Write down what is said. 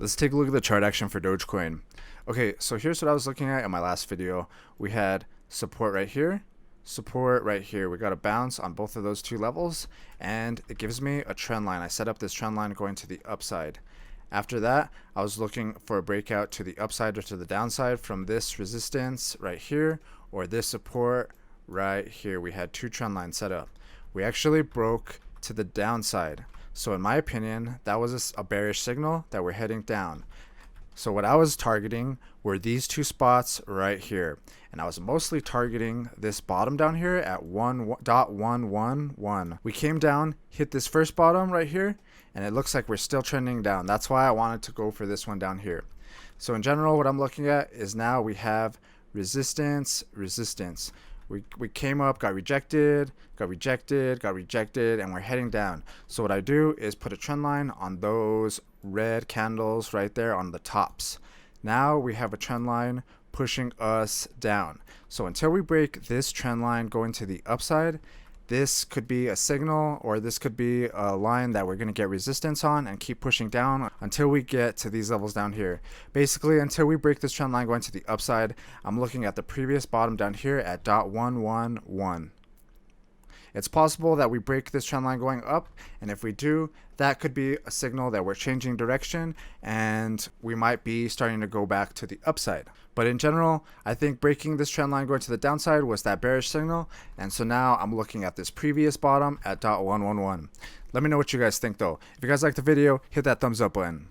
Let's take a look at the chart action for Dogecoin. Okay, so here's what I was looking at in my last video. We had support right here, support right here. We got a bounce on both of those two levels, and it gives me a trend line. I set up this trend line going to the upside. After that, I was looking for a breakout to the upside or to the downside from this resistance right here or this support right here. We had two trend lines set up. We actually broke to the downside. So in my opinion, that was a bearish signal that we're heading down. So what I was targeting were these two spots right here. And I was mostly targeting this bottom down here at 1.111. We came down, hit this first bottom right here, and it looks like we're still trending down. That's why I wanted to go for this one down here. So in general, what I'm looking at is now we have resistance, resistance. We came up, got rejected, got rejected, got rejected, and we're heading down. So what I do is put a trend line on those red candles right there on the tops. Now we have a trend line pushing us down. So until we break this trend line going to the upside, this could be a signal, or this could be a line that we're going to get resistance on and keep pushing down until we get to these levels down here. Basically, until we break this trend line going to the upside, I'm looking at the previous bottom down here at 0.111. It's possible that we break this trend line going up, and if we do, that could be a signal that we're changing direction and we might be starting to go back to the upside. But in general, I think breaking this trend line going to the downside was that bearish signal, and so now I'm looking at this previous bottom at 0.111. Let me know what you guys think though. If you guys liked the video, hit that thumbs up button.